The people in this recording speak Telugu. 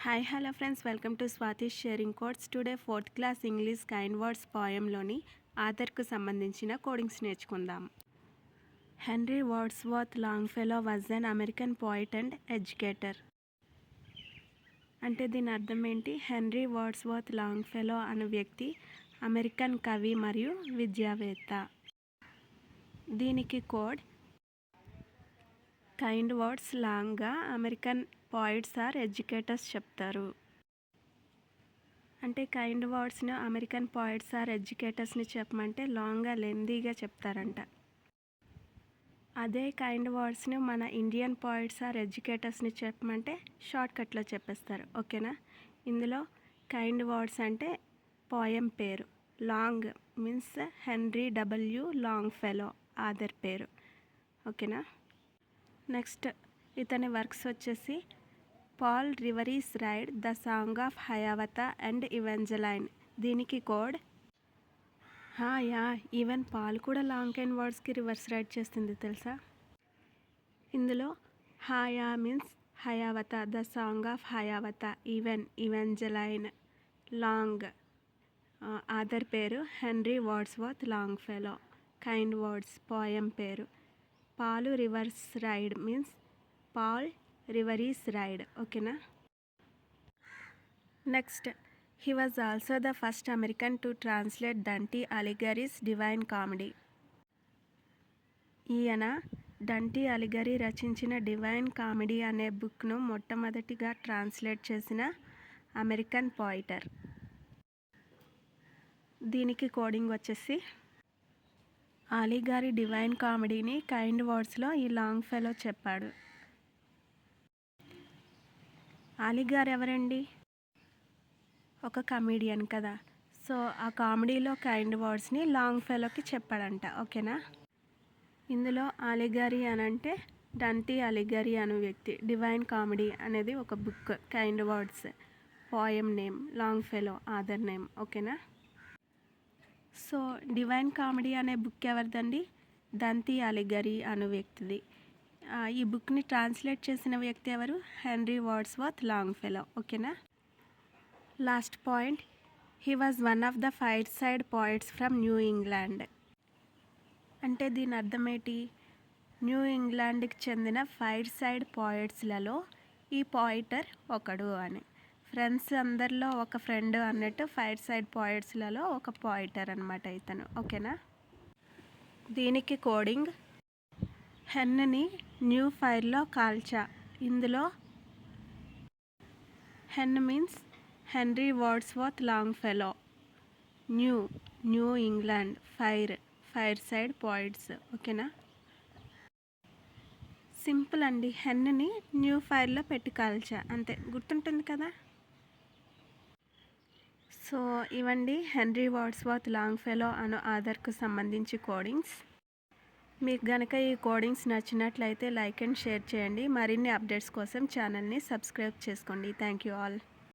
Hi, hello friends, welcome to Swati's Sharing Codes. Today 4th class English kind words poemలోని ఆథర్కు సంబంధించిన కోడింగ్స్ నేర్చుకుందాం. Henry Wadsworth Longfellow was an American poet and educator. అంటే దీని అర్థం ఏంటి? హెన్రీ వాడ్స్వర్త్ లాంగ్ఫెలో అనే వ్యక్తి అమెరికన్ కవి మరియు విద్యావేత్త. దీనికి కోడ్ కైండ్ వర్డ్స్ లాంగ్గా అమెరికన్ పోయిట్స్ ఆర్ ఎడ్యుకేటర్స్ చెప్తారు. అంటే కైండ్ వర్డ్స్ను అమెరికన్ పోయిట్స్ ఆర్ ఎడ్యుకేటర్స్ని చెప్పమంటే లాంగ్గా లెందీగా చెప్తారంట. అదే కైండ్ వర్డ్స్ను మన ఇండియన్ పోయిట్స్ ఆర్ ఎడ్యుకేటర్స్ని చెప్పమంటే షార్ట్కట్లో చెప్పేస్తారు. ఓకేనా? ఇందులో కైండ్ వర్డ్స్ అంటే పోయం పేరు, long means Henry W Longfellow author పేరు. ఓకేనా? నెక్స్ట్ ఇతని వర్క్స్ వచ్చేసి Paul Revere's ride, the song of Hiawatha and Evangeline. దీనికి కోడ్ యా ఈవెన్ పాల్ కూడా లాంగ్ కైండ్ వర్డ్స్కి రివర్స్ రైడ్ చేస్తుంది తెలుసా? ఇందులో యా means Hiawatha, the song of Hiawatha, Evangeline, long author పేరు Henry Wadsworth Longfellow. Kind words poem పేరు. Paul Revere's ride means Paul Revere's ride. ఓకేనా? Next he was also the first American to translate Dante Alighieri's Divine Comedy. ఈయన డంటీ అలిగరీ రచించిన డివైన్ కామెడీ అనే బుక్ను మొట్టమొదటిగా ట్రాన్స్లేట్ చేసిన అమెరికన్ పోయిటర్. దీనికి కోడింగ్ వచ్చేసి అలిగరీ డివైన్ కామెడీని కైండ్ వర్డ్స్లో ఈ లాంగ్ఫెలో చెప్పాడు. అలిగార్ ఎవరండి? ఒక కమీడియన్ కదా. సో ఆ కామెడీలో కైండ్ వర్డ్స్ని లాంగ్ఫెలోకి చెప్పాడంట. ఓకేనా? ఇందులో అలిగరీ అని అంటే డంటీ అలిగరీ అనే వ్యక్తి, డివైన్ కామెడీ అనేది ఒక book, kind words poem name, Longfellow author name. ఓకేనా? సో డివైన్ కామెడీ అనే బుక్ ఎవరిదండి? డంటీ అలిగరీ అనే వ్యక్తిది. ఈ బుక్ని ట్రాన్స్లేట్ చేసిన వ్యక్తి ఎవరు? Henry Wadsworth Longfellow. ఓకేనా? Last point, he was one of the fireside poets from New England. అంటే దీని అర్థం ఏంటి? న్యూ ఇంగ్లాండ్కి చెందిన ఫైర్ సైడ్ పోయిట్స్లలో ఈ పోయిటర్ ఒకడు అని. ఫ్రెండ్స్ అందరిలో ఒక ఫ్రెండ్ అన్నట్టు ఫైర్ సైడ్ పోయిట్స్లలో ఒక పోయిటర్ అనమాట ఇతను. ఓకేనా? దీనికి కోడింగ్ హెన్ని న్యూ ఫైర్లో కాల్చా. ఇందులో hen means Henry Wadsworth Longfellow, New England, fireside poets. ఓకేనా? సింపుల్ అండి. హెన్ని న్యూ ఫైర్లో పెట్టి కాల్చా, అంతే, గుర్తుంటుంది కదా. సో ఇవండి హెన్రీ వాడ్స్వర్త్ లాంగ్ఫెలో అను ఆథర్కు సంబంధించి కోడింగ్స్. మీకు గనక ఈ కోడింగ్స్ నచ్చినట్లయితే లైక్ అండ్ షేర్ చేయండి. మరిన్ని అప్డేట్స్ కోసం ఛానల్ని సబ్స్క్రైబ్ చేసుకోండి. Thank you all.